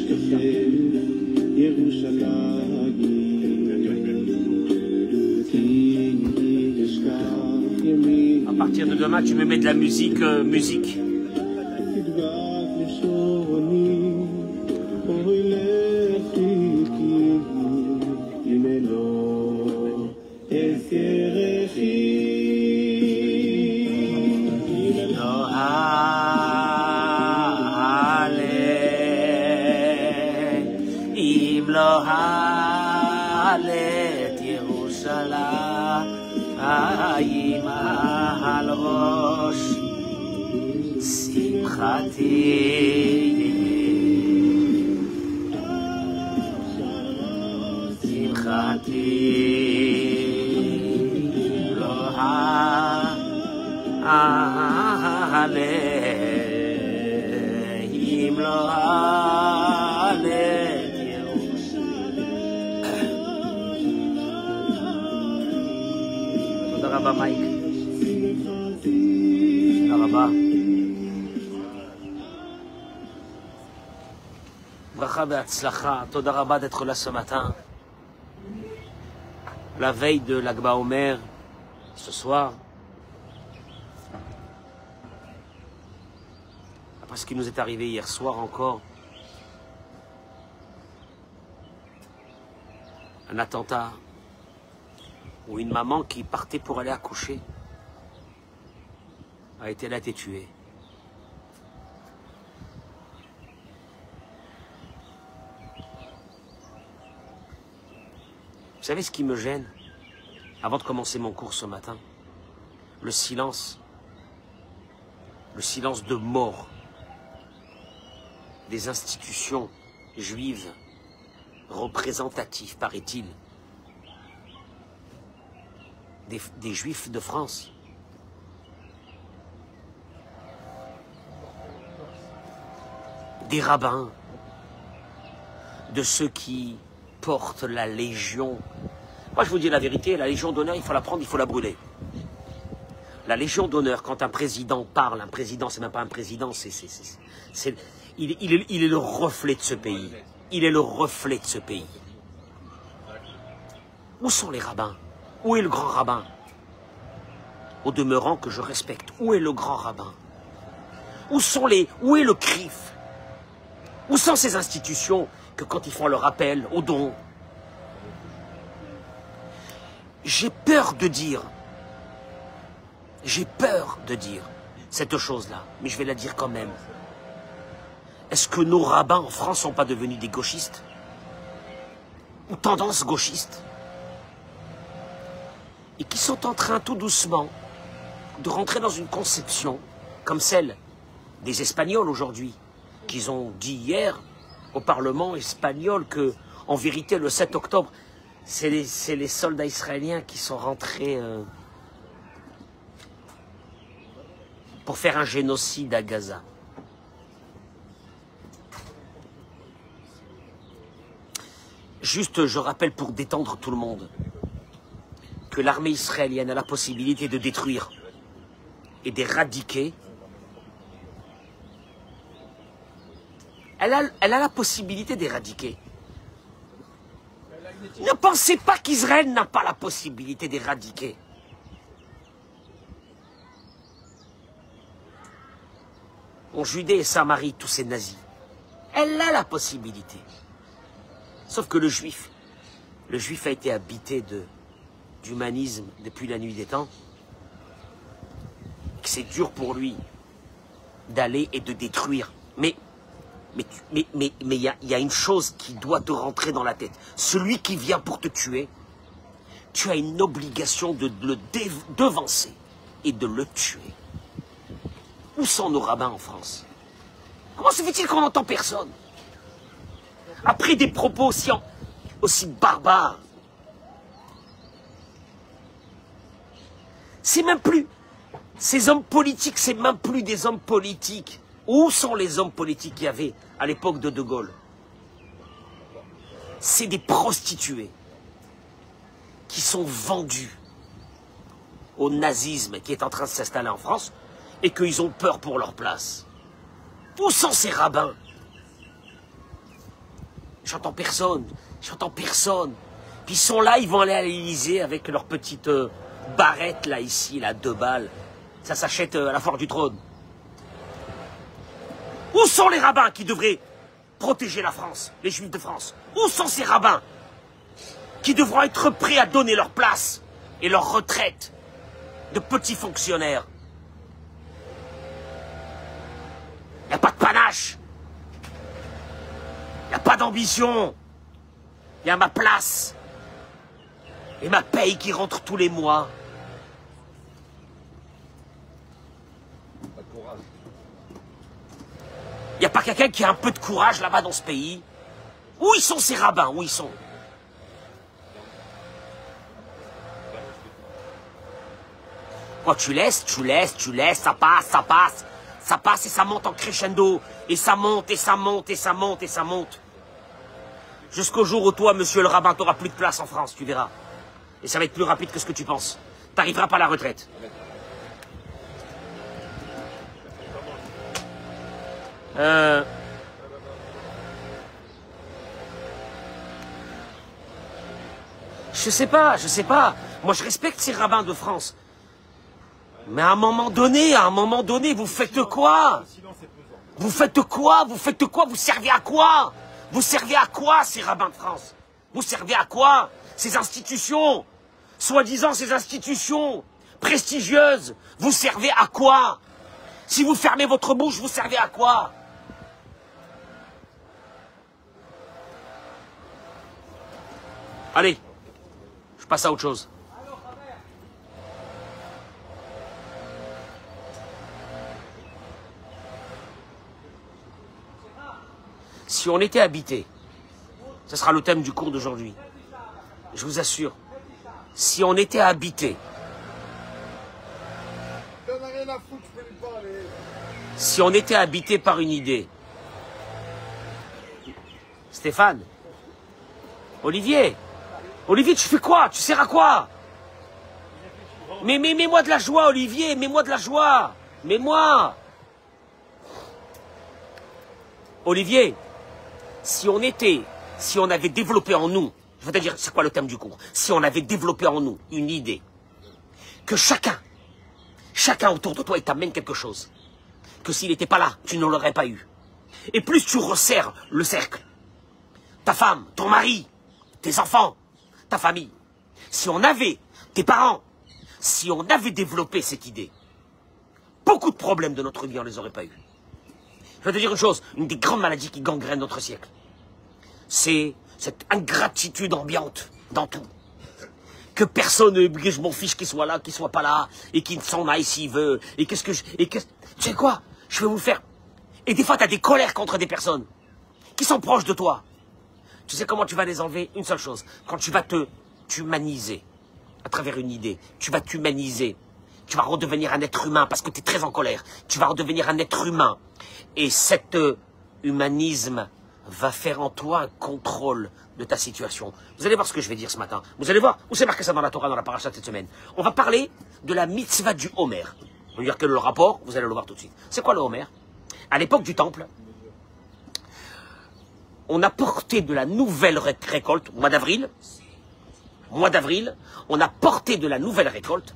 À partir de demain, tu me mets de la musique, musique. תודה רבה מייק. תודה רבה. ברכה והצלחה, תודה רבה d'être là ce matin. La veille de l'Agba Omer, ce soir. Après ce qui nous est arrivé hier soir encore. Un attentat où une maman qui partait pour aller accoucher a été tuée. Vous savez ce qui me gêne, avant de commencer mon cours ce matin? Le silence de mort des institutions juives représentatives, paraît-il, des juifs de France. Des rabbins, de ceux qui portent la Légion. Moi, je vous dis la vérité, la Légion d'honneur, il faut la prendre, il faut la brûler. La Légion d'honneur, quand un président parle, un président, c'est même pas un président, il est le reflet de ce pays. Il est le reflet de ce pays. Où sont les rabbins? Où est le grand rabbin? Au demeurant que je respecte, où est le grand rabbin? Où est le CRIF? Où sont ces institutions que quand ils font leur appel aux dons? J'ai peur de dire cette chose-là, mais je vais la dire quand même. Est-ce que nos rabbins en France ne sont pas devenus des gauchistes? Ou tendance gauchiste? Et qui sont en train tout doucement de rentrer dans une conception comme celle des Espagnols aujourd'hui, qu'ils ont dit hier au Parlement espagnol que, en vérité, le 7 octobre, c'est les soldats israéliens qui sont rentrés pour faire un génocide à Gaza. Juste, je rappelle pour détendre tout le monde que l'armée israélienne a la possibilité de détruire et d'éradiquer. Elle a la possibilité d'éradiquer. Ne pensez pas qu'Israël n'a pas la possibilité d'éradiquer. En Judée et Samarie, tous ces nazis. Elle a la possibilité. Sauf que le juif a été habité d'humanisme depuis la nuit des temps. C'est dur pour lui d'aller et de détruire. Mais il y a une chose qui doit te rentrer dans la tête. Celui qui vient pour te tuer, tu as une obligation de le devancer et de le tuer. Où sont nos rabbins en France? Comment se fait-il qu'on n'entend personne? Après des propos aussi barbares. C'est même plus... Ces hommes politiques, c'est même plus des hommes politiques. Où sont les hommes politiques qu'il y avait à l'époque de De Gaulle? C'est des prostituées qui sont vendues au nazisme qui est en train de s'installer en France et qu'ils ont peur pour leur place. Où sont ces rabbins? J'entends personne. J'entends personne. Puis ils sont là, ils vont aller à l'Élysée avec leur petite barrette, là, ici, là, 2 balles. Ça s'achète à la Foire du Trône. Où sont les rabbins qui devraient protéger la France, les Juifs de France? Où sont ces rabbins qui devront être prêts à donner leur place et leur retraite de petits fonctionnaires? Il n'y a pas de panache. Il n'y a pas d'ambition. Il y a ma place. Et ma paye qui rentre tous les mois. Il n'y a pas quelqu'un qui a un peu de courage là-bas dans ce pays? Où ils sont ces rabbins? Où ils sont? Quand tu laisses, ça passe, ça passe. Ça passe et ça monte en crescendo. Et ça monte, et ça monte, et ça monte, et ça monte. Jusqu'au jour où toi, monsieur le rabbin, tu n'auras plus de place en France, tu verras. Et ça va être plus rapide que ce que tu penses. Tu n'arriveras pas à la retraite. Je sais pas. Moi, je respecte ces rabbins de France. Mais à un moment donné, vous faites quoi? Vous faites quoi? Vous servez à quoi? Vous servez à quoi, ces rabbins de France? Vous servez à quoi? Ces institutions, soi-disant ces institutions prestigieuses, vous servez à quoi? Si vous fermez votre bouche, vous servez à quoi? Allez, je passe à autre chose. Si on était habité, ce sera le thème du cours d'aujourd'hui. Je vous assure, si on était habité, si on était habité par une idée, Stéphane, Olivier, tu fais quoi? Tu sers à quoi? Mais mets-moi de la joie, Olivier, mets-moi de la joie. Mets-moi. Olivier, si on avait développé en nous, je veux te dire, c'est quoi le thème du cours? Si on avait développé en nous une idée, que chacun autour de toi, il t'amène quelque chose, que s'il n'était pas là, tu ne l'aurais pas eu. Et plus tu resserres le cercle, ta femme, ton mari, tes enfants, ta famille, si on avait, tes parents, si on avait développé cette idée, beaucoup de problèmes de notre vie, on ne les aurait pas eu. Je vais te dire une chose, une des grandes maladies qui gangrènent notre siècle, c'est cette ingratitude ambiante dans tout. Que personne, je m'en fiche qu'il soit là, qu'il soit pas là, et qu'il s'en aille s'il veut, et tu sais quoi, je vais vous le faire. Et des fois, tu as des colères contre des personnes qui sont proches de toi. Tu sais comment tu vas les enlever? Une seule chose, quand tu vas te humaniser à travers une idée, tu vas t'humaniser. Tu vas redevenir un être humain parce que tu es très en colère. Tu vas redevenir un être humain. Et cet humanisme va faire en toi un contrôle de ta situation. Vous allez voir ce que je vais dire ce matin. Vous allez voir, où c'est marqué ça dans la Torah, dans la paracha cette semaine. On va parler de la mitzvah du Homer. Vous allez dire quel est le rapport, vous allez le voir tout de suite. C'est quoi le Homer? À l'époque du temple, on a porté de la nouvelle récolte, mois d'avril, on a porté de la nouvelle récolte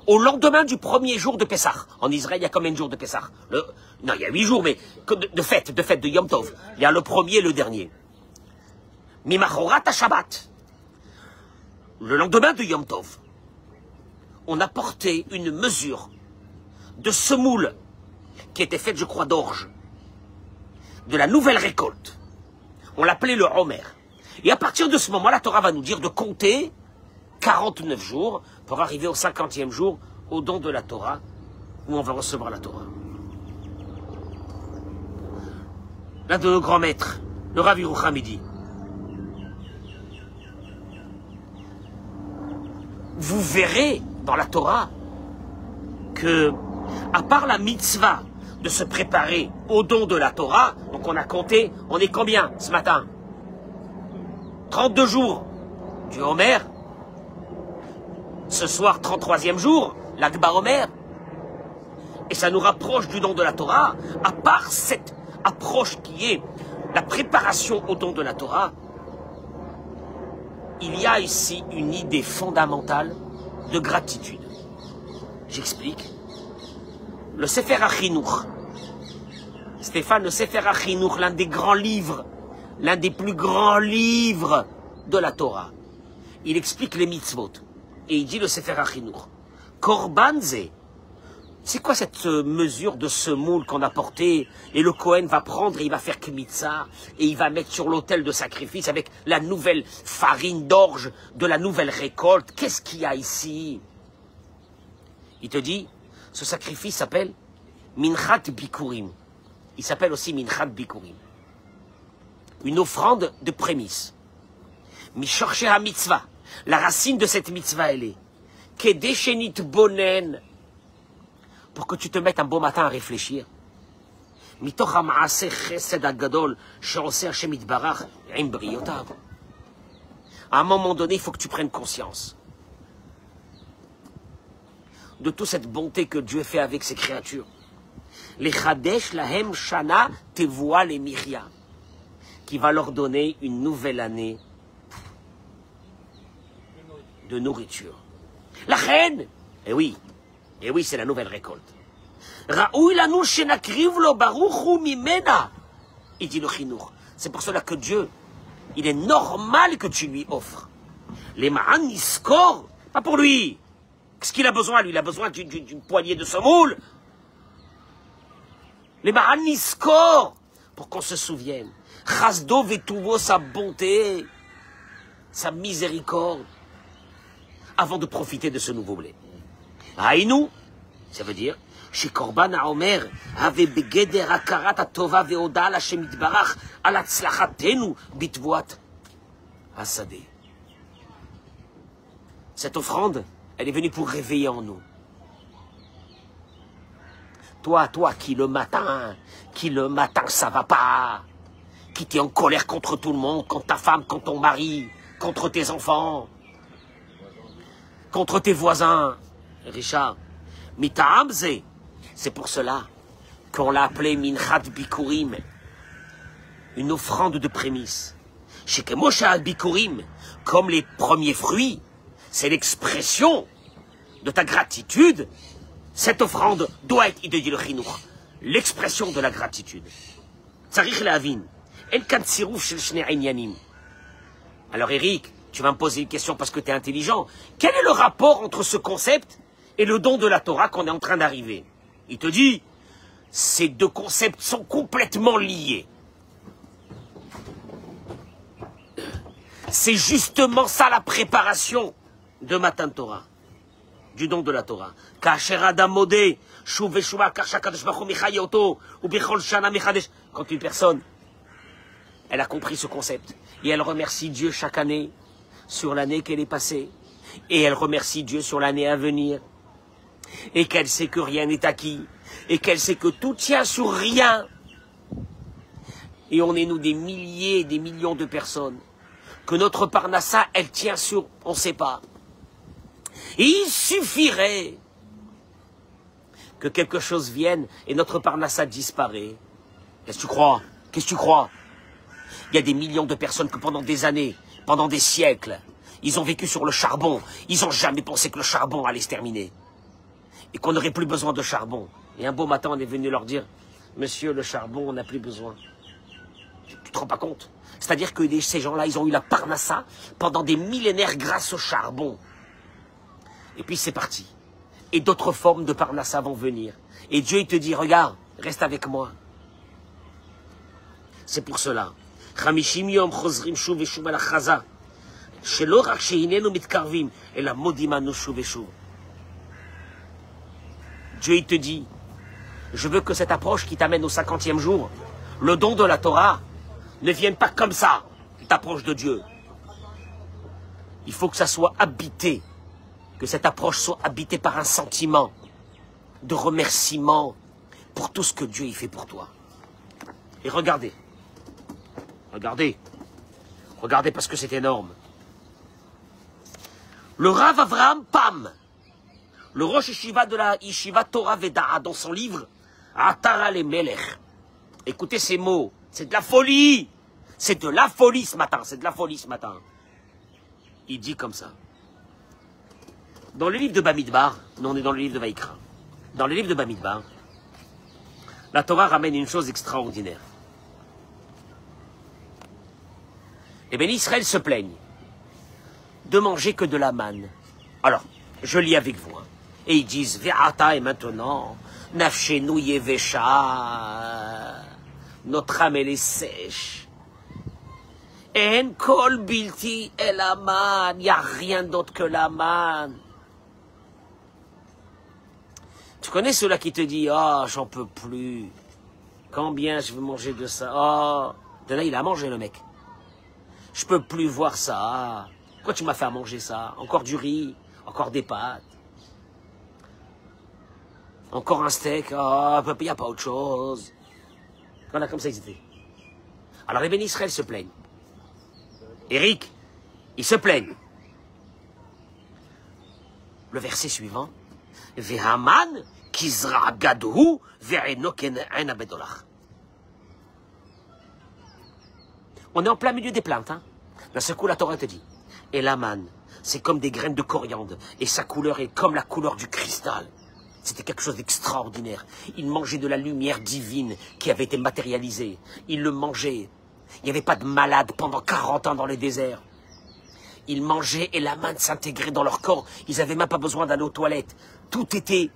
au lendemain du premier jour de Pessah. En Israël, il y a combien de jours de Pessah? Non, il y a 8 jours, mais de fête de Yom Tov. Il y a le premier et le dernier. Mimachorat à Shabbat. Le lendemain de Yom Tov, on a porté une mesure de semoule qui était faite, je crois, d'orge, de la nouvelle récolte. On l'appelait le Homer. Et à partir de ce moment, la Torah va nous dire de compter 49 jours pour arriver au 50e jour, au don de la Torah, où on va recevoir la Torah. L'un de nos grands maîtres, le Rav Yerucham, il dit, vous verrez dans la Torah que, à part la mitzvah de se préparer au don de la Torah, donc on a compté, on est combien ce matin? 32 jours du Homer. Ce soir, 33e jour, l'Akba Homer. Et ça nous rapproche du don de la Torah, à part cette approche qui est la préparation au don de la Torah, il y a ici une idée fondamentale de gratitude. J'explique. Le Sefer HaChinuch, Stéphane, le Sefer HaChinuch, l'un des grands livres, l'un des plus grands livres de la Torah, il explique les mitzvot. Et il dit le Sefer HaChinuch, Korban Ze, c'est quoi cette mesure de semoule qu'on a portée et le Kohen va prendre et il va faire kmitza et il va mettre sur l'autel de sacrifice avec la nouvelle farine d'orge de la nouvelle récolte. Qu'est-ce qu'il y a ici? Il te dit, ce sacrifice s'appelle Minchat Bikurim. Il s'appelle aussi Minchat Bikurim. Une offrande de prémisse. Mishorche ha-mitzvah. La racine de cette mitzvah, elle est Kedeshenit bonen. Pour que tu te mettes un beau matin à réfléchir. Mitoch ha-ma'aseh chesed ha-gadol she'oseh Hashem yitbarach im briyotav. À un moment donné, il faut que tu prennes conscience de toute cette bonté que Dieu fait avec ses créatures. Les Chadesh lahem shana tevoa les Myria, qui va leur donner une nouvelle année de nourriture. La reine, eh oui, c'est la nouvelle récolte. Raoui lanu shenakriv lo baruchu mimena, il dit le Chinuch. C'est pour cela que Dieu, il est normal que tu lui offres. Les ma'an niskor, pas pour lui. Qu'est-ce qu'il a besoin, lui? Il a besoin d'une poignée de semoule. Les ma'an niskor, pour qu'on se souvienne. Chasdo vetuvo, sa bonté, sa miséricorde, avant de profiter de ce nouveau blé. Haïnou, ça veut dire, chez Korban HaOmer, avait begeder akarat atova veoda al Hashem yitbarach al hatzlachatenu bitvoat hasadeh. Cette offrande, elle est venue pour réveiller en nous. Toi qui le matin ça va pas, qui t'es en colère contre tout le monde, contre ta femme, contre ton mari, contre tes enfants, contre tes voisins, Richard, Mitahamze, c'est pour cela qu'on l'a appelé Minchat Bikurim, une offrande de prémisse. Chez Kemosha Bikurim, comme les premiers fruits, c'est l'expression de ta gratitude. Cette offrande doit être, il te dit le Chinuch, l'expression de la gratitude. Tzarich lehavin, en kan tziruf shel shnei inyanim. Alors Eric, tu vas me poser une question parce que tu es intelligent. Quel est le rapport entre ce concept et le don de la Torah qu'on est en train d'arriver? Il te dit, ces deux concepts sont complètement liés. C'est justement ça la préparation de Matan Torah, du don de la Torah. Quand une personne, elle a compris ce concept et elle remercie Dieu chaque année sur l'année qu'elle est passée et elle remercie Dieu sur l'année à venir et qu'elle sait que rien n'est acquis et qu'elle sait que tout tient sur rien. Et on est nous des milliers, des millions de personnes que notre parnassa, elle tient sur, on ne sait pas. Et il suffirait que quelque chose vienne et notre parnassa disparaît. Qu'est-ce que tu crois? Qu'est-ce que tu crois? Il y a des millions de personnes que pendant des années, pendant des siècles, ils ont vécu sur le charbon. Ils n'ont jamais pensé que le charbon allait se terminer. Et qu'on n'aurait plus besoin de charbon. Et un beau matin, on est venu leur dire, monsieur, le charbon, on n'a plus besoin. Tu te rends pas compte? C'est-à-dire que ces gens-là, ils ont eu la parnassa pendant des millénaires grâce au charbon. Et puis c'est parti. Et d'autres formes de parnassa vont venir. Et Dieu, il te dit, regarde, reste avec moi. C'est pour cela. Chamishim yom chozrim shuv veshuv al hachaza. Shelo rak shehinenu mitkarvim, ela modimanu shuv veshuv. Dieu, il te dit, je veux que cette approche qui t'amène au 50e jour, le don de la Torah, ne vienne pas comme ça, t'approche de Dieu. Il faut que ça soit habité, que cette approche soit habitée par un sentiment de remerciement pour tout ce que Dieu y fait pour toi. Et regardez, regardez parce que c'est énorme. Le Rav Avraham Pam, le Rosh Yeshiva de la Yeshiva Torah Veda'a, dans son livre Atara le Melech, écoutez ces mots C'est de la folie. C'est de la folie ce matin. C'est de la folie ce matin. Il dit comme ça. Dans le livre de Bamidbar, nous on est dans le livre de Vaïkra. Dans le livre de Bamidbar, la Torah ramène une chose extraordinaire. Les bénis Israël se plaignent de manger que de la manne. Alors, je lis avec vous. Hein. Et ils disent, Ve'ata et maintenant, Nafshenu Yevesha, notre âme elle est sèche. En kol bilti el aman, il n'y a rien d'autre que la manne. Tu connais ceux-là qui te disent, oh, j'en peux plus. Combien je veux manger de ça? Oh, de là, il a mangé le mec. Je peux plus voir ça. Pourquoi tu m'as fait à manger ça? Encore du riz, encore des pâtes. Encore un steak. Oh, il n'y a pas autre chose. Voilà, comme ça ils étaient. Alors les bénis Israël se plaignent. Eric, ils se plaignent. Le verset suivant. Vehaman kizra gadhu ve'eno ken abedolach. On est en plein milieu des plaintes. Hein. D'un seul coup, la Torah te dit. Et l'Aman, c'est comme des graines de coriandre. Et sa couleur est comme la couleur du cristal. C'était quelque chose d'extraordinaire. Il mangeait de la lumière divine qui avait été matérialisée. Il le mangeait. Il n'y avait pas de malade pendant 40 ans dans les déserts. Ils mangeaient et l'Aman s'intégrait dans leur corps. Ils n'avaient même pas besoin d'aller aux toilettes. Tout était...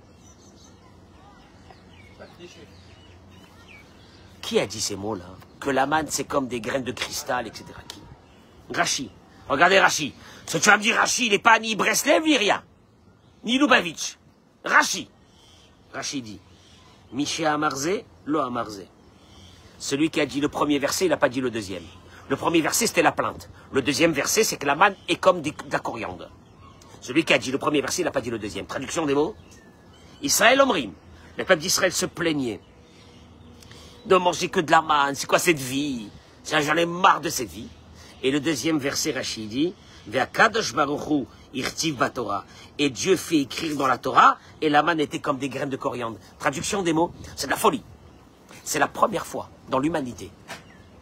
Qui a dit ces mots-là? Que la manne, c'est comme des graines de cristal, etc. Qui? Rachi. Regardez Rachi. Ce que tu vas me dire, Rachi, il n'est pas ni Breslev, ni rien. Ni Lubavitch. Rachi. Rachi dit, Miché Amarzé, Lo Amarzé. Celui qui a dit le premier verset, il n'a pas dit le deuxième. Le premier verset, c'était la plainte. Le deuxième verset, c'est que la manne est comme de la coriandre. Celui qui a dit le premier verset, il n'a pas dit le deuxième. Traduction des mots. Israël Omrim. Le peuple d'Israël se plaignait de manger que de la manne. C'est quoi cette vie? J'en ai marre de cette vie. Et le deuxième verset, Rachid dit, Ve'akadosh baruchu irtiv baTorah. Et Dieu fait écrire dans la Torah, et la manne était comme des graines de coriandre. Traduction des mots, c'est de la folie. C'est la première fois dans l'humanité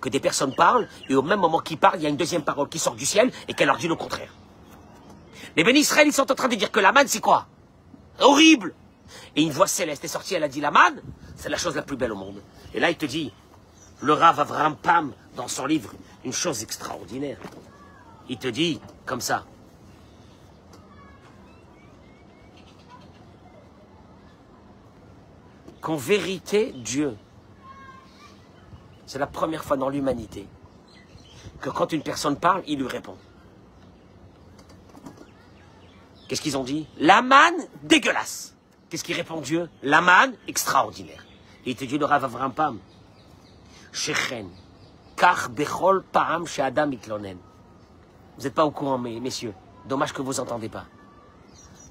que des personnes parlent, et au même moment qu'ils parlent, il y a une deuxième parole qui sort du ciel, et qu'elle leur dit le contraire. Les bénis Israël, ils sont en train de dire que la manne, c'est quoi? Horrible! Et une voix céleste est sortie, elle a dit, la manne, c'est la chose la plus belle au monde. Et là, il te dit, le Rav Avraham Pam, dans son livre, une chose extraordinaire. Il te dit, comme ça, qu'en vérité, Dieu, c'est la première fois dans l'humanité que quand une personne parle, il lui répond. Qu'est-ce qu'ils ont dit? La manne, dégueulasse. Qu'est-ce qu'il répond Dieu? La manne, extraordinaire. Et il te dit le Rav Avraham Pam, Shechen, Kach Bechol Paam She Adam Itlonen. Vous n'êtes pas au courant, messieurs. Dommage que vous n'entendez pas.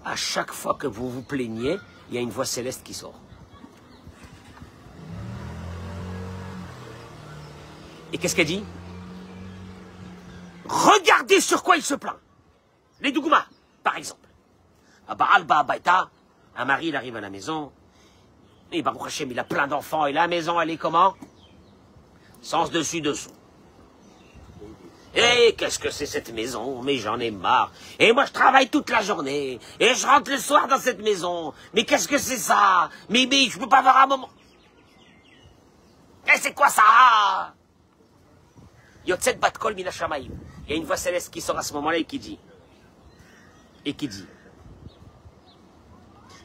À chaque fois que vous vous plaignez, il y a une voix céleste qui sort. Et qu'est-ce qu'elle dit? Regardez sur quoi il se plaint. Les Dougoumas, par exemple. Un mari, il arrive à la maison. Et Baruch Hashem, il a plein d'enfants. Et la maison, elle est comment? Sans dessus-dessous. Et qu'est-ce que c'est cette maison? Mais j'en ai marre. Et moi, je travaille toute la journée. Et je rentre le soir dans cette maison. Mais qu'est-ce que c'est ça? Mais je peux pas avoir un moment. Et c'est quoi ça? Yotzet Batkol Mina Shamaim. Il y a une voix céleste qui sort à ce moment-là et qui dit.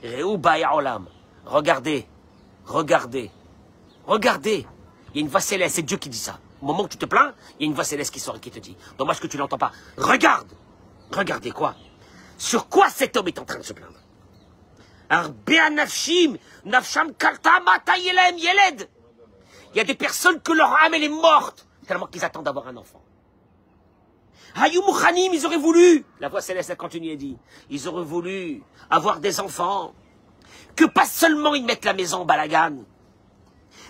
Reu Baya Olam. Regardez. Regardez. Regardez. Il y a une voix céleste, c'est Dieu qui dit ça. Au moment où tu te plains, il y a une voix céleste qui sort et qui te dit. Dommage que tu n'entends pas. Regarde. Regardez quoi? Sur quoi cet homme est en train de se plaindre? Il y a des personnes que leur âme elle est morte, tellement qu'ils attendent d'avoir un enfant. Ils auraient voulu, la voix céleste a continué et dit, ils auraient voulu avoir des enfants, que pas seulement ils mettent la maison en balagan,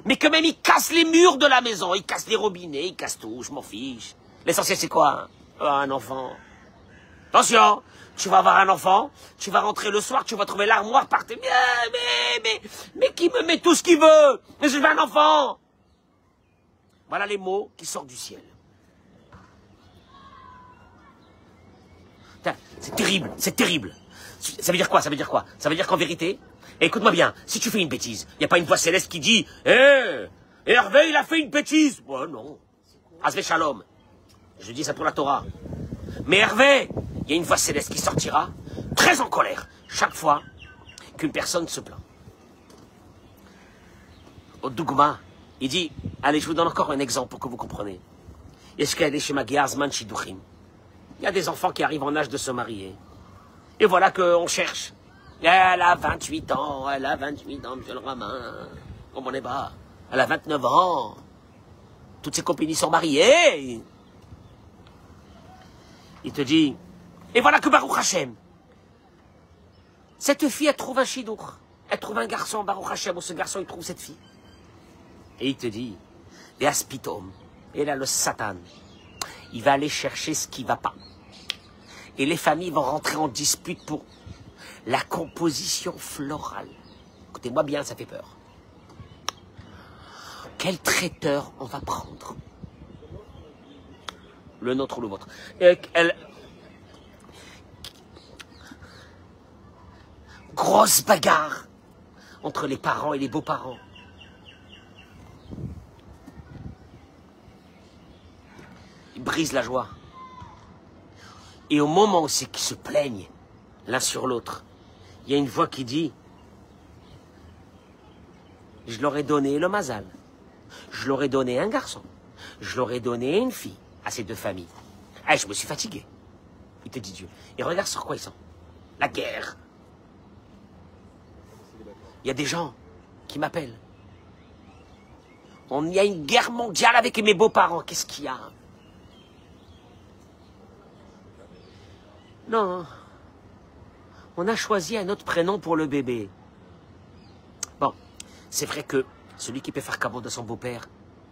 mais que même ils cassent les murs de la maison, ils cassent les robinets, ils cassent tout, je m'en fiche. L'essentiel c'est quoi? Un enfant. Attention, tu vas avoir un enfant, tu vas rentrer le soir, tu vas trouver l'armoire par terre. Mais qui me met tout ce qu'il veut? Mais je veux un enfant. Voilà les mots qui sortent du ciel. C'est terrible, c'est terrible. Ça veut dire quoi? Ça veut dire quoi? Ça veut dire qu'en vérité, écoute-moi bien, si tu fais une bêtise, il n'y a pas une voix céleste qui dit « Hé, Hervé, il a fait une bêtise !» Bon, non. Asvé Shalom. Je dis ça pour la Torah. Mais Hervé, il y a une voix céleste qui sortira, très en colère, chaque fois qu'une personne se plaint. Au Dougma, il dit, allez, je vous donne encore un exemple pour que vous compreniez. Il y a des enfants qui arrivent en âge de se marier. Et voilà qu'on cherche. Elle a 28 ans, elle a 28 ans, monsieur le rabbin. Comme on est bas. Elle a 29 ans. Toutes ses copines y sont mariées. Il te dit, et voilà que Baruch Hashem, cette fille, elle trouve un chidour. Elle trouve un garçon, Baruch Hashem, ou ce garçon, il trouve cette fille. Et il te dit, et aspitom, et là, le Satan, il va aller chercher ce qui ne va pas. Et les familles vont rentrer en dispute pour la composition florale. Écoutez-moi bien, ça fait peur. Quel traiteur on va prendre? Le nôtre ou le vôtre? Grosse bagarre entre les parents et les beaux-parents. Ils brisent la joie. Et au moment où c'est qu'ils se plaignent l'un sur l'autre, il y a une voix qui dit « Je leur ai donné le mazal. Je leur ai donné un garçon. Je leur ai donné une fille à ces deux familles. Ah, je me suis fatigué. » Il te dit Dieu. Et regarde sur quoi ils sont. La guerre. Il y a des gens qui m'appellent. Il y a une guerre mondiale avec mes beaux-parents. Qu'est-ce qu'il y a? Non. On a choisi un autre prénom pour le bébé. Bon, c'est vrai que celui qui peut faire cabot de son beau-père,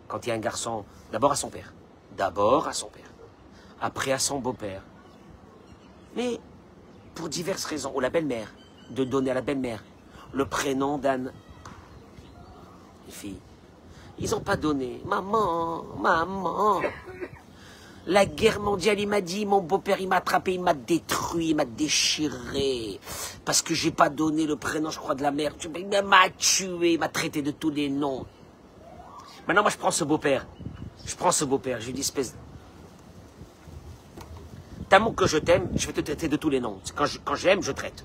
quand il y a un garçon, d'abord à son père. D'abord à son père. Après à son beau-père. Mais, pour diverses raisons, ou la belle-mère, de donner à la belle-mère le prénom d'Anne. Les filles, ils n'ont pas donné. Maman, maman. La guerre mondiale, il m'a dit, mon beau-père, il m'a attrapé, il m'a détruit, il m'a déchiré. Parce que j'ai pas donné le prénom, je crois, de la mère. Il m'a tué, il m'a traité de tous les noms. Maintenant, moi, je prends ce beau-père. Je prends ce beau-père, je lui dis, espèce... T'amour que je t'aime, je vais te traiter de tous les noms. Quand j'aime, je traite.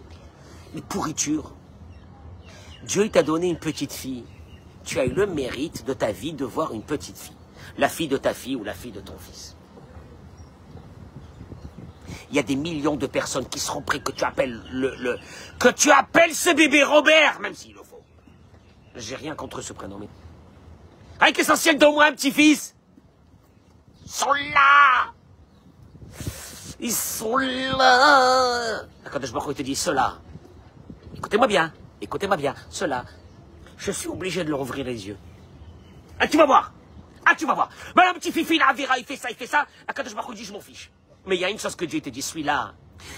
Une pourriture. Dieu, il t'a donné une petite fille. Tu as eu le mérite de ta vie de voir une petite fille. La fille de ta fille ou la fille de ton fils. Il y a des millions de personnes qui seront prêtes que tu appelles que tu appelles ce bébé Robert, même s'il le faut. J'ai rien contre ce prénom, mais... Avec l'essentiel d'au moins un petit-fils. Ils sont là. Ils sont là. Quand je te dis cela, écoutez-moi bien, cela, je suis obligé de leur ouvrir les yeux. Ah, tu vas voir. Ah, tu vas voir. Mais un petit fifi, là, Vera, il fait ça. À quand je me dis, je m'en fiche. Mais il y a une chose que Dieu te dit, celui-là.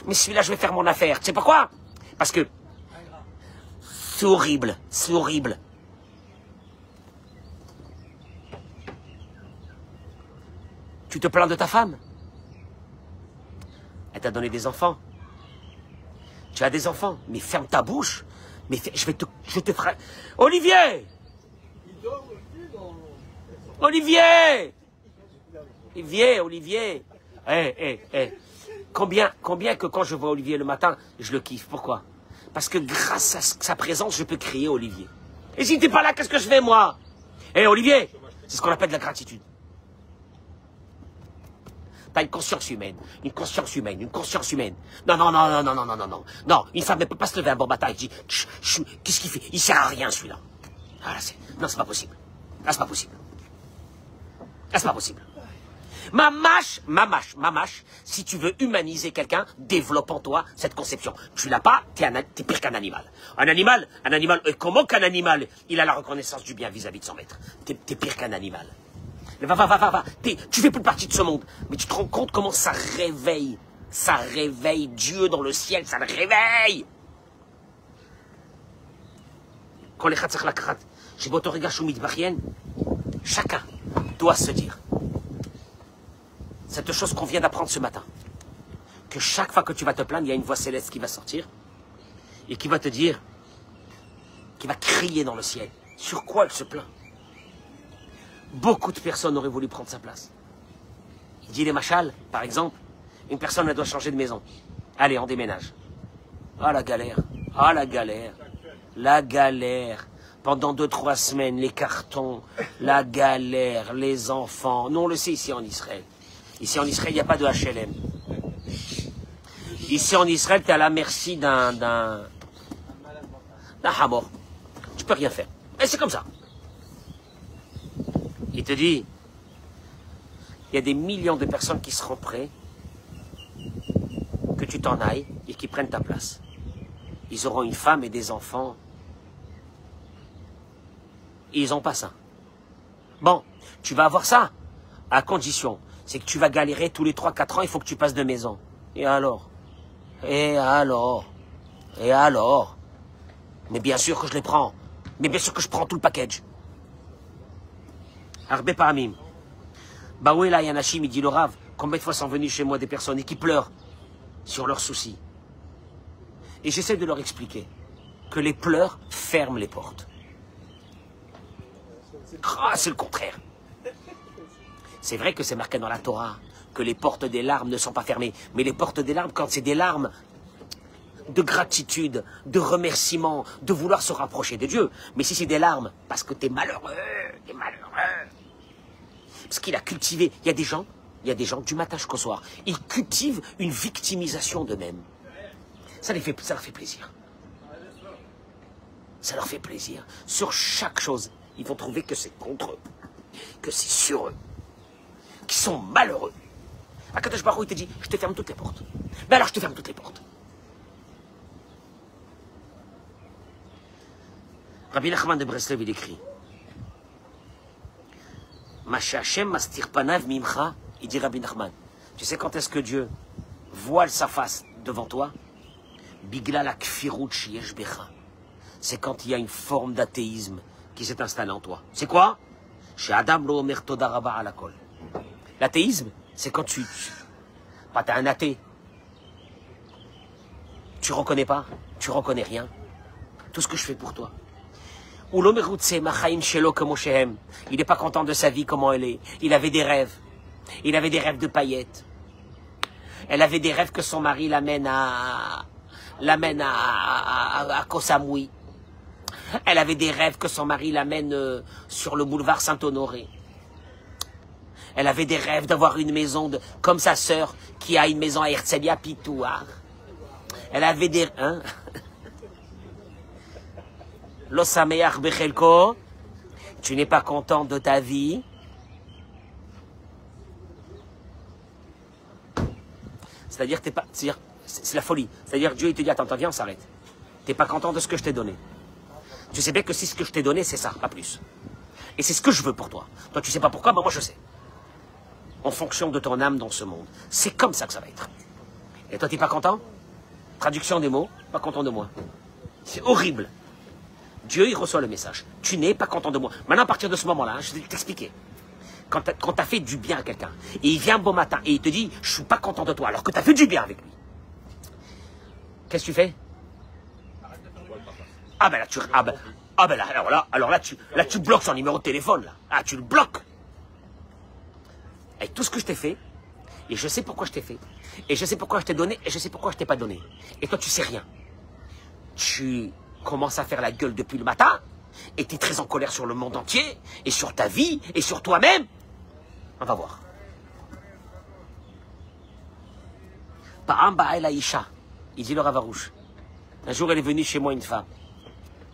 Mais celui-là, je vais faire mon affaire. Tu sais pourquoi? Parce que c'est horrible. C'est horrible. Tu te plains de ta femme? Elle t'a donné des enfants. Tu as des enfants. Mais ferme ta bouche. Mais je te ferai... Olivier! Olivier! Combien que quand je vois Olivier le matin, je le kiffe. Pourquoi? Parce que grâce à sa présence, je peux crier Olivier. Et si t'es pas là, qu'est-ce que je fais, moi? Olivier, c'est ce qu'on appelle de la gratitude. T'as une conscience humaine. Non, une femme ne peut pas se lever un bon matin et dire, qu'est-ce qu'il fait? Il sert à rien, celui-là. Non, c'est pas possible. C'est pas possible. Mamache, si tu veux humaniser quelqu'un, développe en toi cette conception. Tu l'as pas, t'es pire qu'un animal. Un animal, comment qu'un animal, il a la reconnaissance du bien vis-à-vis de son maître? T'es pire qu'un animal. Va. Tu fais plus partie de ce monde. Mais tu te rends compte comment ça réveille. Ça réveille Dieu dans le ciel, ça le réveille. Quand les khatzach la khat, j'ai beau te regarder choumit bachien, chacun doit se dire cette chose qu'on vient d'apprendre ce matin, que chaque fois que tu vas te plaindre, il y a une voix céleste qui va sortir et qui va te dire, qui va crier dans le ciel. Sur quoi elle se plaint? Beaucoup de personnes auraient voulu prendre sa place. Il dit les machals, par exemple, une personne elle doit changer de maison. Allez, on déménage. Ah la galère, ah la galère, la galère. Pendant 2-3 semaines, les cartons, la galère, les enfants. Nous on le sait ici en Israël. Ici en Israël, il n'y a pas de HLM. Ici en Israël, tu es à la merci d'un hamor. Tu peux rien faire. Et c'est comme ça. Il te dit, il y a des millions de personnes qui seront prêtes que tu t'en ailles et qui prennent ta place. Ils auront une femme et des enfants. Et ils n'ont pas ça. Bon, tu vas avoir ça, à condition. C'est que tu vas galérer tous les 3-4 ans, il faut que tu passes de maison. Et alors? Et alors? Et alors? Mais bien sûr que je les prends. Mais bien sûr que je prends tout le package. Arbe Paramim. Baouela Yanashim, il dit le Rav, combien de fois sont venus chez moi des personnes et qui pleurent sur leurs soucis. Et j'essaie de leur expliquer que les pleurs ferment les portes. Ah, c'est le contraire. C'est vrai que c'est marqué dans la Torah que les portes des larmes ne sont pas fermées. Mais les portes des larmes, quand c'est des larmes de gratitude, de remerciement, de vouloir se rapprocher de Dieu. Mais si c'est des larmes, parce que t'es malheureux, parce qu'il a cultivé, il y a des gens du matin jusqu'au soir, ils cultivent une victimisation d'eux-mêmes. Ça leur fait plaisir. Ça leur fait plaisir. Sur chaque chose, ils vont trouver que c'est contre eux, que c'est sur eux, qu'ils sont malheureux. Akadosh Baruch Hu, il te dit, je te ferme toutes les portes. Ben alors je te ferme toutes les portes. Rabbi Nachman de Breslev, il écrit, Mashachem mastir panav mimcha, il dit Rabbi Nachman, tu sais quand est-ce que Dieu voile sa face devant toi? Bigla la kfirut sheyesh becha. C'est quand il y a une forme d'athéisme qui s'est installée en toi. C'est quoi? Chez Adam lo omer toda rabba ala kol. L'athéisme, c'est quand tu t'es un athée. Tu reconnais pas, tu reconnais rien. Tout ce que je fais pour toi. Il n'est pas content de sa vie, comment elle est. Il avait des rêves. Il avait des rêves de paillettes. Elle avait des rêves que son mari l'amène à Koh Samui. Elle avait des rêves que son mari l'amène sur le boulevard Saint-Honoré. Elle avait des rêves d'avoir une maison comme sa sœur qui a une maison à Herzliya Pitouar. Elle avait des... Hein? Lo sameach bechelko, tu n'es pas content de ta vie. C'est-à-dire, c'est la folie. C'est-à-dire, Dieu, il te dit, attends, viens, on s'arrête. Tu n'es pas content de ce que je t'ai donné. Tu sais bien que si ce que je t'ai donné, c'est ça, pas plus. Et c'est ce que je veux pour toi. Toi, tu sais pas pourquoi, mais moi, je sais. En fonction de ton âme dans ce monde. C'est comme ça que ça va être. Et toi, tu n'es pas content? Traduction des mots, pas content de moi. C'est horrible. Dieu, il reçoit le message. Tu n'es pas content de moi. Maintenant, à partir de ce moment-là, je vais t'expliquer. Quand tu as fait du bien à quelqu'un, et il vient un beau matin, et il te dit, je ne suis pas content de toi, alors que tu as fait du bien avec lui. Qu'est-ce que tu fais? Ah ben là, alors là, tu bloques son numéro de téléphone, là. Ah, tu le bloques. Avec tout ce que je t'ai fait, et je sais pourquoi je t'ai fait, et je sais pourquoi je t'ai donné, et je sais pourquoi je t'ai pas donné. Et toi, tu sais rien. Tu commences à faire la gueule depuis le matin, et tu es très en colère sur le monde entier, et sur ta vie, et sur toi-même. On va voir. Pa'am ba'el Aïcha, il dit le Rav Arush. Un jour, elle est venue chez moi une femme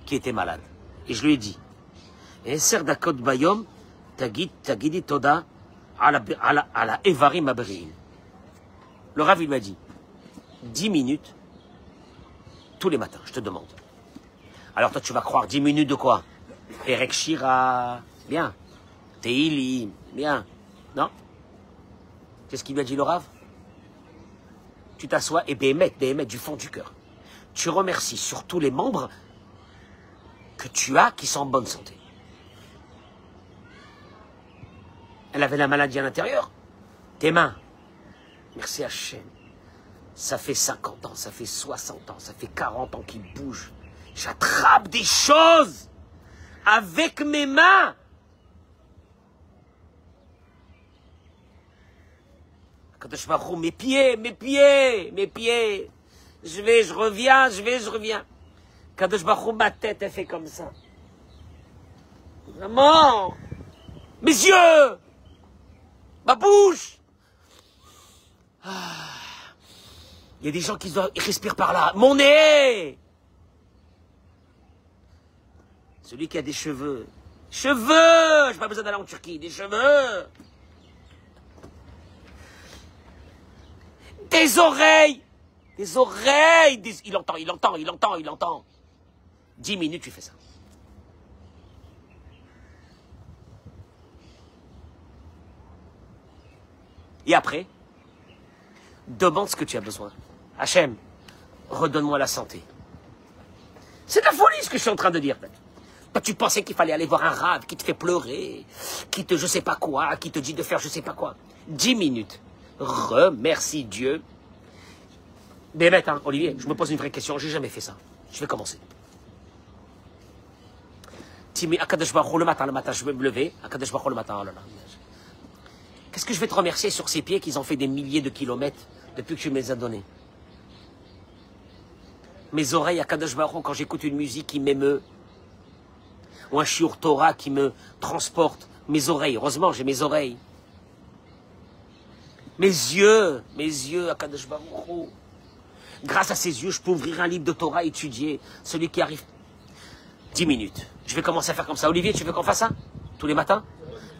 qui était malade. Et je lui ai dit, Eser dakot bayom, tagidi toda, ala evarim abriim. Le Rav, il m'a dit, 10 minutes, tous les matins, je te demande. Alors toi, tu vas croire 10 minutes de quoi? Perek Shira, bien. Teilim, bien. Non? Qu'est-ce qu'il lui a dit le Rav? Tu t'assois et bémet du fond du cœur. Tu remercies surtout les membres que tu as qui sont en bonne santé. Elle avait la maladie à l'intérieur. Tes mains. Merci Hachem. Ça fait 50 ans, ça fait 60 ans, ça fait 40 ans qu'il bouge. J'attrape des choses avec mes mains. Kadosh Baruch Hu, mes pieds. Je vais, je reviens. Kadosh Baruch Hu, ma tête, elle fait comme ça. Vraiment. Mes yeux. Ma bouche. Il y a des gens qui respirent par là. Mon nez. Celui qui a des cheveux. Cheveux. J'ai pas besoin d'aller en Turquie. Des cheveux. Des oreilles. Des oreilles. Il entend. 10 minutes, tu fais ça. Et après, demande ce que tu as besoin. Hachem, redonne-moi la santé. C'est de la folie ce que je suis en train de dire. Toi, tu pensais qu'il fallait aller voir un rave qui te fait pleurer, qui te je sais pas quoi, qui te dit de faire je sais pas quoi. 10 minutes. Remercie Dieu. Mais bête, hein, Olivier, je me pose une vraie question, j'ai jamais fait ça. Je vais commencer. Akadosh Baruch Hu, le matin, je vais me lever. Akadosh Baruch Hu, le matin, oh là là. Qu'est-ce que je vais te remercier sur ces pieds qu'ils ont fait des milliers de kilomètres depuis que tu me les as donnés? Mes oreilles, Akadosh Baruch Hu, quand j'écoute une musique qui m'émeut, ou un shiur Torah qui me transporte, mes oreilles, heureusement j'ai mes oreilles. Mes yeux, Akadosh Baruch Hu. Grâce à ces yeux, je peux ouvrir un livre de Torah et étudier. Celui qui arrive. 10 minutes. Je vais commencer à faire comme ça. Olivier, tu veux qu'on fasse ça? Tous les matins?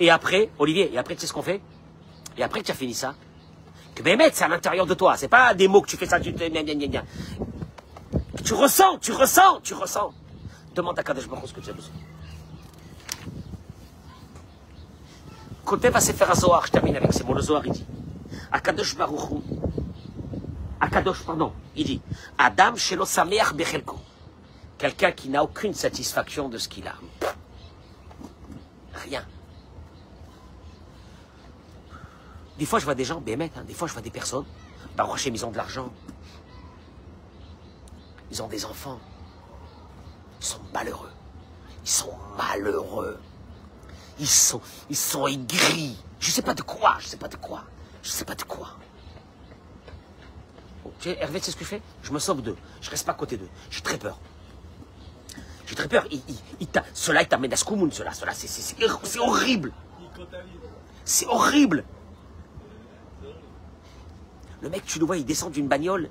Et après, Olivier, tu sais ce qu'on fait? Et après que tu as fini ça, que Bémet, c'est à l'intérieur de toi. C'est pas des mots que tu fais ça, tu ressens. Demande à Kadosh Baruch Hu ce que tu as besoin. Côté va se faire un Zohar, je termine avec ces mots. Le Zohar, il dit, Akadosh Baruch Hu, il dit, Adam shelo sameach bechelko. Quelqu'un qui n'a aucune satisfaction de ce qu'il a. Rien. Des fois, je vois des gens, des fois, je vois des personnes, Baruch Hashem, ils ont de l'argent. Ils ont des enfants. Ils sont malheureux. Ils sont aigris. Je sais pas de quoi. Tu sais, Hervé, c'est ce que je fais? Je me sauve d'eux. Je reste pas à côté d'eux. J'ai très peur. Cela, ils t'amènent à Skoumoun, cela, c'est horrible. C'est horrible. Le mec, tu le vois, il descend d'une bagnole.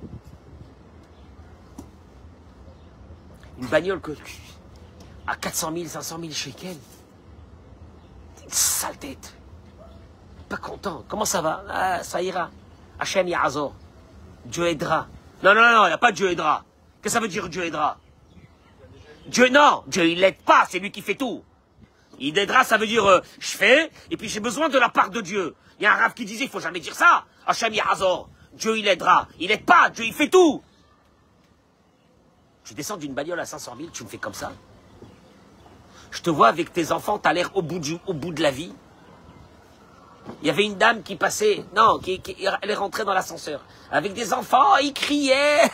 Une bagnole à 400 000, 500 000 shekels. Une sale tête. Pas content. Comment ça va? Ah, ça ira. Hachem Ya'azor. Dieu aidera. Non, il n'y a pas Dieu aidera. Qu'est-ce que ça veut dire Dieu aidera? Dieu, non. Dieu, il l'aide pas. C'est lui qui fait tout. Il aidera, ça veut dire je fais, et puis j'ai besoin de la part de Dieu. Il y a un rave qui disait, il faut jamais dire ça. Hachem Ya'azor. Dieu, il aidera. Il aide pas. Dieu, il fait tout. Tu descends d'une bagnole à 500 000, tu me fais comme ça. Je te vois avec tes enfants, tu as l'air au bout de la vie. Il y avait une dame qui passait, elle est rentrée dans l'ascenseur. Avec des enfants, ils criaient,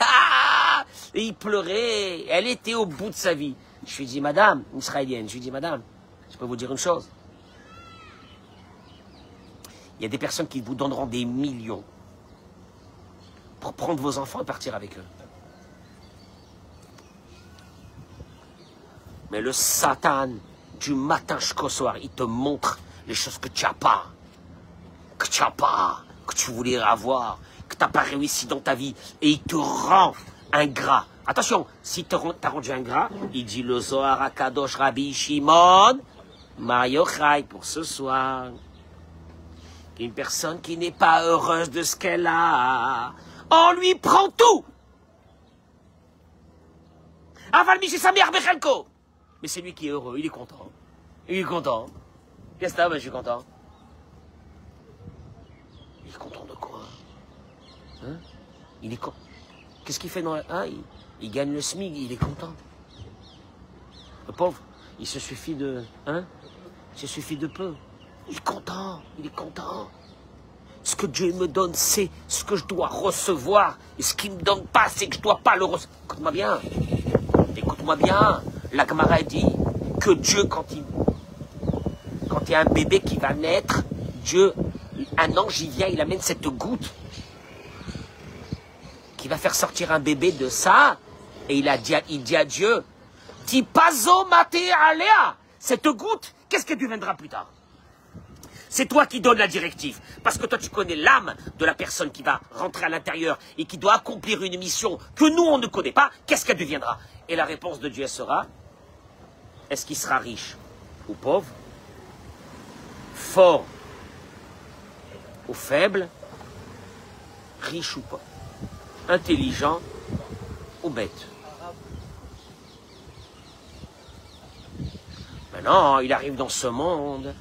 et ils pleuraient. Elle était au bout de sa vie. Je lui dis, madame, une israélienne, madame, je peux vous dire une chose. Il y a des personnes qui vous donneront des millions pour prendre vos enfants et partir avec eux. Mais le Satan, du matin jusqu'au soir, il te montre les choses que tu n'as pas. Que tu voulais avoir, que tu n'as pas réussi dans ta vie. Et il te rend ingrat. Attention, si tu as rendu ingrat, il dit le Zohar Akadosh Rabbi Shimon, Mayochai pour ce soir. Une personne qui n'est pas heureuse de ce qu'elle a, on lui prend tout. Aval Michi Samir Bechelko. Mais c'est lui qui est heureux, il est content. Qu'est-ce que t'as? Je suis content. Il est content de quoi? Hein? Il est content. Qu'est-ce qu'il fait dans la... il gagne le SMIC, il est content. Le pauvre, il se suffit de... Il se suffit de peu. Il est content, il est content. Ce que Dieu me donne, c'est ce que je dois recevoir. Et ce qu'il ne me donne pas, c'est que je ne dois pas le recevoir. Écoute-moi bien. Écoute-moi bien. La Gemara dit que Dieu, quand il y a un bébé qui va naître, Dieu, un ange, il vient, il amène cette goutte qui va faire sortir un bébé de ça. Et il dit à Dieu, Tipazo mate alea. Cette goutte, qu'est-ce qu'elle deviendra plus tard? C'est toi qui donnes la directive. Parce que toi, tu connais l'âme de la personne qui va rentrer à l'intérieur et qui doit accomplir une mission que nous, on ne connaît pas. Qu'est-ce qu'elle deviendra? Et la réponse de Dieu sera, est-ce qu'il sera riche ou pauvre? Fort ou faible? Riche ou pauvre? Intelligent ou bête? Maintenant, il arrive dans ce monde.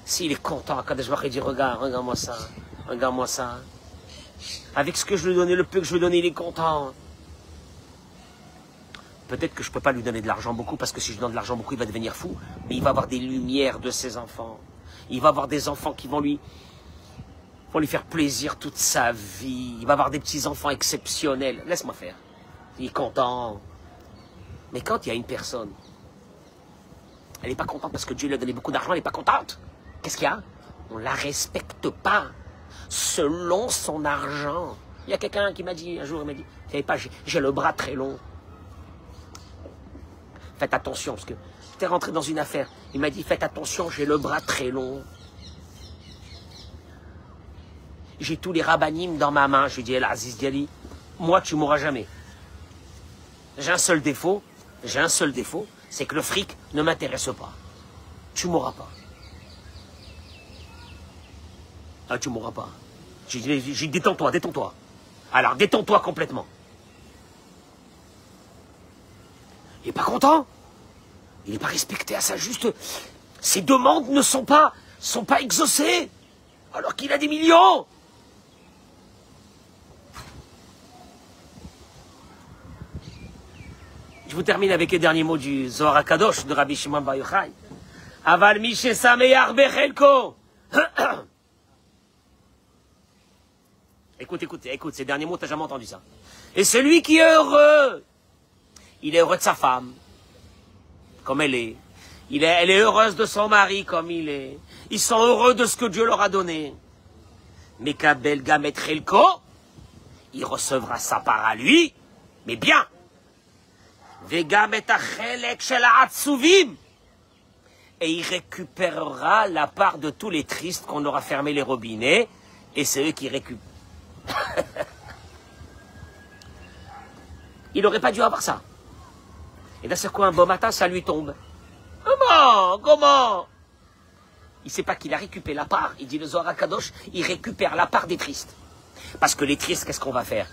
S'il est content, quand je vais dire, regarde-moi ça, regarde-moi ça. Avec ce que je lui donnais, le peu que je lui donnais, il est content. Peut-être que je ne peux pas lui donner de l'argent beaucoup, parce que si je lui donne de l'argent beaucoup, il va devenir fou. Mais il va avoir des lumières de ses enfants. Il va avoir des enfants qui vont lui faire plaisir toute sa vie. Il va avoir des petits-enfants exceptionnels. Laisse-moi faire. Il est content. Mais quand il y a une personne, elle n'est pas contente parce que Dieu lui a donné beaucoup d'argent, elle n'est pas contente. Qu'est-ce qu'il y a? On ne la respecte pas selon son argent. Il y a quelqu'un qui m'a dit, un jour, il m'a dit, vous savez pas, j'ai le bras très long. Faites attention, parce que j'étais rentré dans une affaire. Il m'a dit, faites attention, j'ai le bras très long. J'ai tous les rabbinim dans ma main. Je lui ai dit, El Aziz Diali, moi, tu mourras jamais. J'ai un seul défaut, c'est que le fric ne m'intéresse pas. Tu mourras pas. Ah, tu mourras pas. J'ai dit, détends-toi, détends-toi. Alors, détends-toi complètement. Il n'est pas content. Il n'est pas respecté à sa juste. Ses demandes ne sont pas exaucées. Alors qu'il a des millions. Je vous termine avec les derniers mots du Zohar HaKadosh de Rabbi Shimon Bar Yochai. Aval Mishe Sameach Bechelko. Écoute, ces derniers mots, tu n'as jamais entendu ça. Et celui qui est heureux, il est heureux de sa femme, comme elle est. Elle est heureuse de son mari, comme il est. Ils sont heureux de ce que Dieu leur a donné. Mais Kabel Gamet Chelko, il recevra sa part à lui, mais bien. Vegamet Achelek Shel Atzuvim. Et il récupérera la part de tous les tristes qu'on aura fermé les robinets, et c'est eux qui récupèrent. Il n'aurait pas dû avoir ça. Et d'un seul coup, un beau matin, ça lui tombe. Comment? Il ne sait pas qu'il a récupéré la part. Il dit le Zohar HaKadosh, il récupère la part des tristes. Parce que les tristes, qu'est-ce qu'on va faire?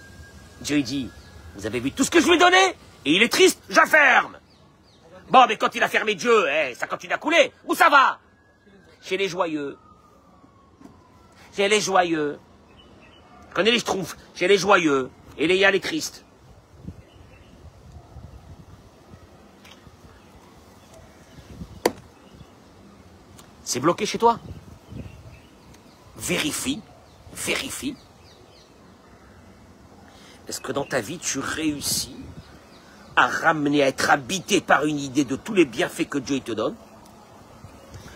Dieu il dit, vous avez vu tout ce que je lui ai donné? Et il est triste, j'afferme. Bon, mais quand il a fermé Dieu, ça continue à couler. Où ça va? Chez les joyeux. Chez les joyeux. Je connais les schtroumpfs. Chez les joyeux. Et il y a les tristes. C'est bloqué chez toi? Vérifie. Est-ce que dans ta vie, tu réussis à ramener, à être habité par une idée de tous les bienfaits que Dieu te donne?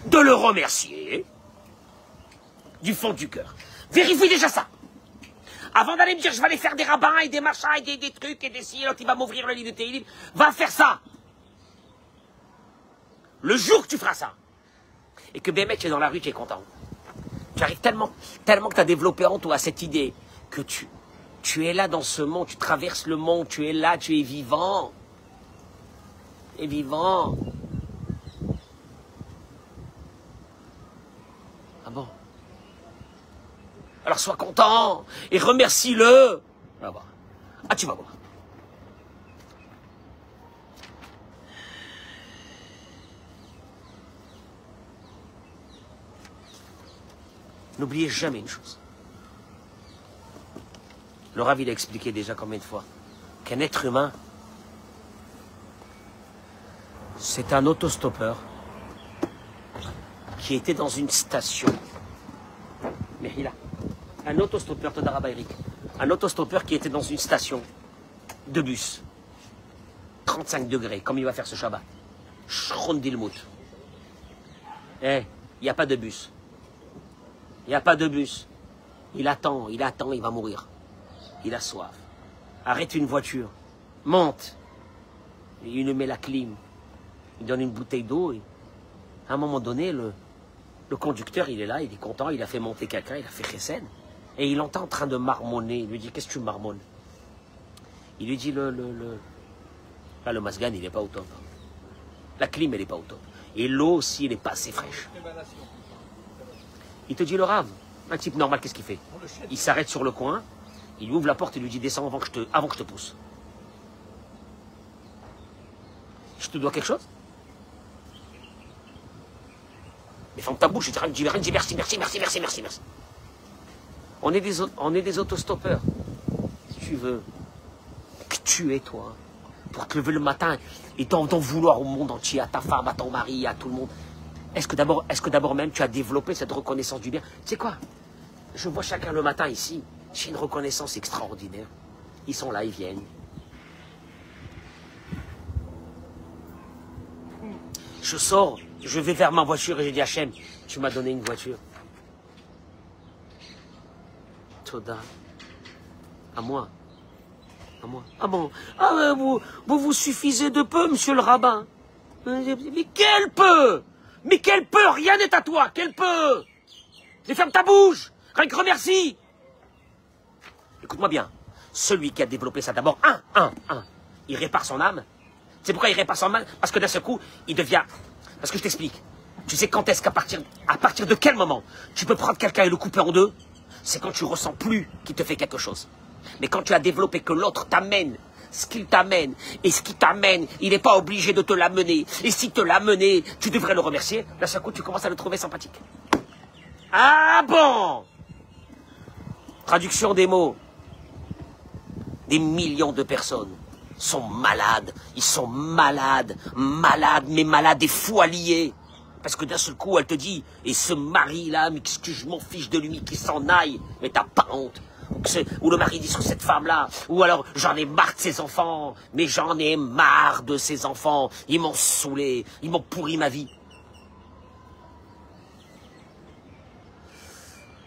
De le remercier du fond du cœur. Vérifie déjà ça. Avant d'aller me dire, je vais aller faire des rabbins et des machins et des trucs et des ci, l'autre il va m'ouvrir le livre de Tehillim. Va faire ça. Le jour que tu feras ça. Et que Bémet, tu es dans la rue, tu es content. Tu arrives tellement que tu as développé en toi cette idée que tu es là dans ce monde, tu traverses le monde, tu es là, tu es vivant. Tu es vivant. Ah bon? Alors sois content et remercie-le. Ah, tu vas voir. N'oubliez jamais une chose. Le Rav, il a expliqué déjà combien de fois qu'un être humain, c'est un autostoppeur qui était dans une station. Mais il a un autostoppeur, Todaraba Eric. Un autostoppeur qui était dans une station de bus. 35 degrés, comme il va faire ce Shabbat. Shrondilmout. Eh, il n'y a pas de bus. Il n'y a pas de bus. Il attend, il va mourir. Il a soif. Arrête une voiture. Monte. Il lui met la clim. Il donne une bouteille d'eau. À un moment donné, le conducteur, il est là, il est content, il a fait monter quelqu'un, il a fait chesed. Et il l'entend en train de marmonner. Il lui dit, qu'est-ce que tu marmonnes? Il lui dit, le masgan, il n'est pas au top. La clim, elle n'est pas au top. Et l'eau aussi, elle n'est pas assez fraîche. Il te dit, le rave, un type normal, qu'est-ce qu'il fait? Il s'arrête sur le coin, il lui ouvre la porte et lui dit, descends avant que je te pousse. Je te dois quelque chose? Mais ferme ta bouche, je dis merci. On est des autostoppeurs. Si tu veux, que tu es toi, pour te lever le matin et t'en vouloir au monde entier, à ta femme, à ton mari, à tout le monde. Est-ce que d'abord même tu as développé cette reconnaissance du bien? Tu sais quoi? Je vois chacun le matin ici, j'ai une reconnaissance extraordinaire. Ils sont là, ils viennent. Je sors, je vais vers ma voiture et je dis Hachem, tu m'as donné une voiture. Toda. À moi. À moi. Ah bon? Ah, vous suffisez de peu, monsieur le rabbin. Mais quel peu? Mais quel peu? Rien n'est à toi. Quel peu? Mais ferme ta bouche. Rien que remercie. Écoute-moi bien. Celui qui a développé ça d'abord, il répare son âme. C'est pourquoi il répare son âme? Parce que d'un seul coup, il devient... Parce que je t'explique. Tu sais quand est-ce à partir de quel moment tu peux prendre quelqu'un et le couper en deux? C'est quand tu ressens plus qu'il te fait quelque chose. Mais quand tu as développé que l'autre t'amène ce qu'il t'amène, et ce qui t'amène, il n'est pas obligé de te l'amener. Et s'il te l'a amené, tu devrais le remercier. D'un seul coup, tu commences à le trouver sympathique. Ah bon? Traduction des mots. Des millions de personnes sont malades. Ils sont malades, mais malades et fous alliés. Parce que d'un seul coup, elle te dit, et ce mari-là, mais qu'est-ce que je m'en fiche de lui, qu'il s'en aille, mais t'as pas honte. Ou le mari dit sur cette femme-là, ou alors j'en ai marre de ses enfants, mais j'en ai marre de ses enfants, ils m'ont saoulé, ils m'ont pourri ma vie.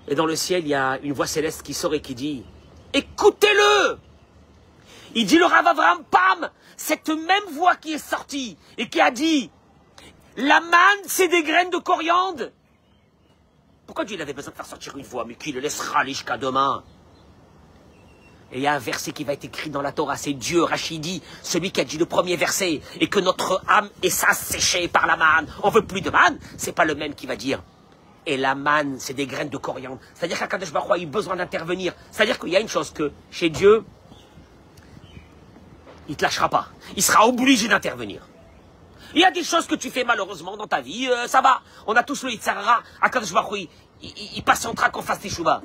Et dans le ciel, il y a une voix céleste qui sort et qui dit, écoutez-le! Il dit le Rav Avraham Pam, cette même voix qui est sortie et qui a dit, la manne, c'est des graines de coriandre. Pourquoi Dieu avait besoin de faire sortir une voix, mais qui le laissera aller jusqu'à demain? Et il y a un verset qui va être écrit dans la Torah, c'est Dieu, Rachidi, celui qui a dit le premier verset, et que notre âme est s'asséchée par la manne. On veut plus de manne, c'est pas le même qui va dire. Et la manne, c'est des graines de coriandre. C'est-à-dire qu'Akadosh Baruch Hu a eu besoin d'intervenir. C'est-à-dire qu'il y a une chose que, chez Dieu, il ne te lâchera pas. Il sera obligé d'intervenir. Il y a des choses que tu fais malheureusement dans ta vie, ça va. On a tous le Yitzhara, Akadosh Baruch Hu, il patientera qu'on fasse des chouvas.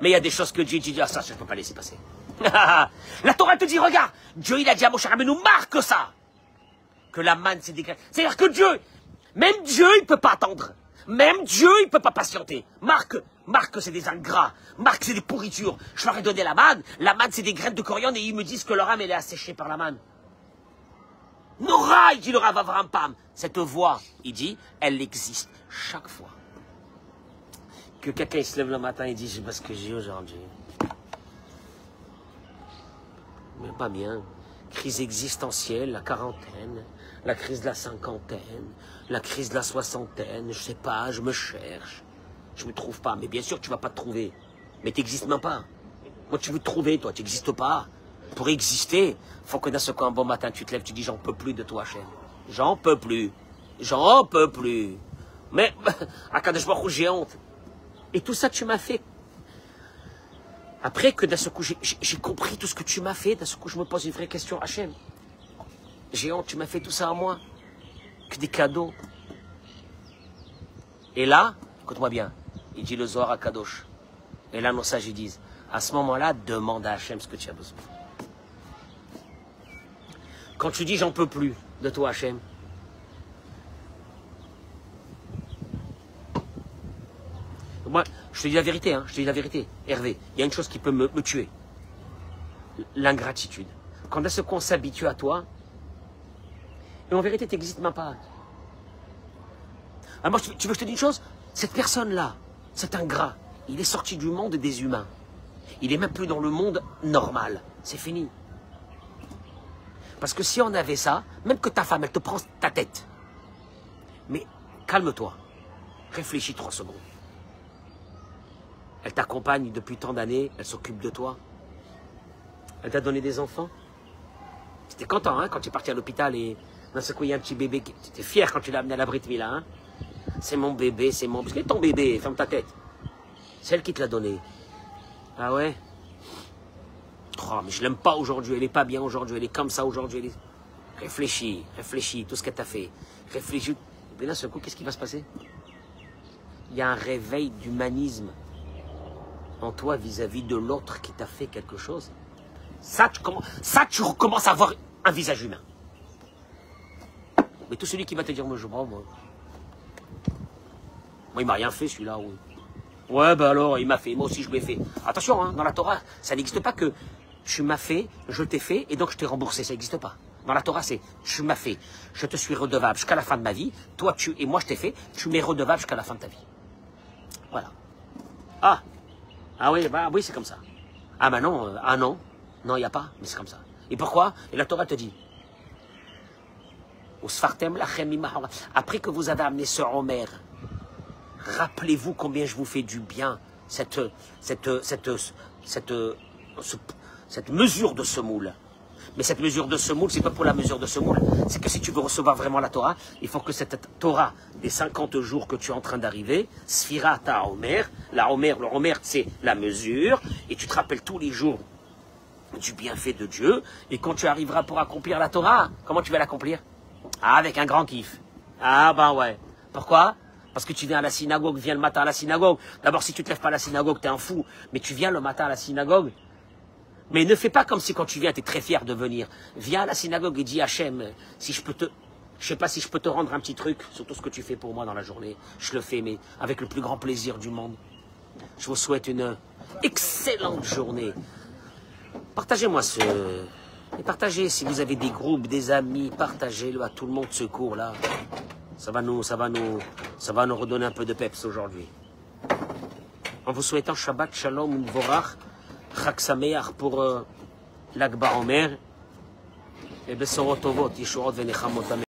Mais il y a des choses que Dieu dit, ah ça, je ne peux pas laisser passer. La Torah te dit, regarde, Dieu il a dit à Moshe Rabbeinu, marque ça. Que la manne c'est des graines. C'est-à-dire que Dieu, même Dieu il ne peut pas attendre. Même Dieu il ne peut pas patienter. Marque que c'est des ingrats. Marque que c'est des pourritures. Je leur ai donné la manne c'est des graines de coriandre et ils me disent que leur âme elle est asséchée par la manne. Nora, il dit le Rav Avraham Pam. Cette voix, il dit, elle existe chaque fois. Que quelqu'un se lève le matin et dit, je sais pas ce que j'ai aujourd'hui. Mais pas bien. Crise existentielle, la quarantaine, la crise de la cinquantaine, la crise de la soixantaine, je sais pas, je me cherche. Je me trouve pas. Mais bien sûr, tu vas pas te trouver. Mais tu n'existes même pas. Moi, tu veux te trouver, toi, tu n'existes pas. Pour exister, faut que d'un seul coup, un bon matin, tu te lèves, tu dis, j'en peux plus de toi, Hachem. J'en peux plus. J'en peux plus. Mais, à Kadosh Baruch Hu, j'ai honte. Et tout ça, tu m'as fait. Après que d'un seul coup, j'ai compris tout ce que tu m'as fait, d'un seul coup, je me pose une vraie question, Hachem. J'ai honte, tu m'as fait tout ça à moi. Que des cadeaux. Et là, écoute-moi bien, il dit le Zohar à Kadosh. Et là, nos sages, ils disent, à ce moment-là, demande à Hachem ce que tu as besoin. Quand tu dis, j'en peux plus de toi, Hachem, Je te dis la vérité, hein, je te dis la vérité. Hervé, il y a une chose qui peut me tuer. L'ingratitude. Quand à ce qu'on s'habitue à toi, et en vérité, tu n'existes même pas. Alors, tu veux que je te dise une chose? Cette personne-là, cet ingrat, il est sorti du monde des humains. Il est même plus dans le monde normal. C'est fini. Parce que si on avait ça, même que ta femme, elle te prend ta tête. Mais calme-toi. Réfléchis 3 secondes. Elle t'accompagne depuis tant d'années, elle s'occupe de toi. Elle t'a donné des enfants. Tu étais content hein, quand tu es parti à l'hôpital et d'un seul coup il y a un petit bébé. Tu étais fier quand tu l'as amené à la Brit Mila. Hein. C'est mon bébé, c'est mon... C'est ton bébé, ferme ta tête. C'est elle qui te l'a donné. Ah ouais? Oh, mais je l'aime pas aujourd'hui, elle est pas bien aujourd'hui, elle est comme ça aujourd'hui. Est... Réfléchis, réfléchis, tout ce qu'elle t'a fait. Réfléchis. Et d'un seul coup, qu'est-ce qui va se passer? Il y a un réveil d'humanisme en toi vis-à-vis de l'autre qui t'a fait quelque chose. Ça, tu recommences à avoir un visage humain. Mais tout celui qui va te dire, moi, je prends, moi, il m'a rien fait, celui-là. Oui. Ouais, ben alors, il m'a fait, moi aussi, je lui ai fait. Attention, hein, dans la Torah, ça n'existe pas que tu m'as fait, je t'ai fait, et donc je t'ai remboursé. Ça n'existe pas. Dans la Torah, c'est tu m'as fait, je te suis redevable jusqu'à la fin de ma vie. Toi, et moi, je t'ai fait, tu m'es redevable jusqu'à la fin de ta vie. Voilà. Ah oui, bah, oui, c'est comme ça. Ah bah non, non, il n'y a pas, mais c'est comme ça. Et pourquoi? Et la Torah te dit, après que vous avez amené ce Omer, rappelez-vous combien je vous fais du bien, cette mesure de semoule. Mais cette mesure de semoule, c'est pas pour la mesure de semoule. C'est que si tu veux recevoir vraiment la Torah, il faut que cette Torah des 50 jours que tu es en train d'arriver, Sfira ta Omer, le Omer c'est la mesure, et tu te rappelles tous les jours du bienfait de Dieu, et quand tu arriveras pour accomplir la Torah, comment tu vas l'accomplir? Ah, avec un grand kiff. Ah ben ouais. Pourquoi? Parce que tu viens à la synagogue, viens le matin à la synagogue. D'abord, si tu ne te lèves pas à la synagogue, t'es un fou, mais tu viens le matin à la synagogue. Mais ne fais pas comme si quand tu viens, tu es très fier de venir. Viens à la synagogue et dis Hachem, si je peux te... Je sais pas si je peux te rendre un petit truc sur tout ce que tu fais pour moi dans la journée. Je le fais, mais avec le plus grand plaisir du monde. Je vous souhaite une excellente journée. Partagez-moi ce... Et partagez, si vous avez des groupes, des amis, partagez-le à tout le monde ce cours-là. Ça va nous redonner un peu de peps aujourd'hui. En vous souhaitant Shabbat Shalom U'Vorach, Chag Sameach pour l'Akba Omer, et Besorot Tovot, Yeshuot Venechamot Amen.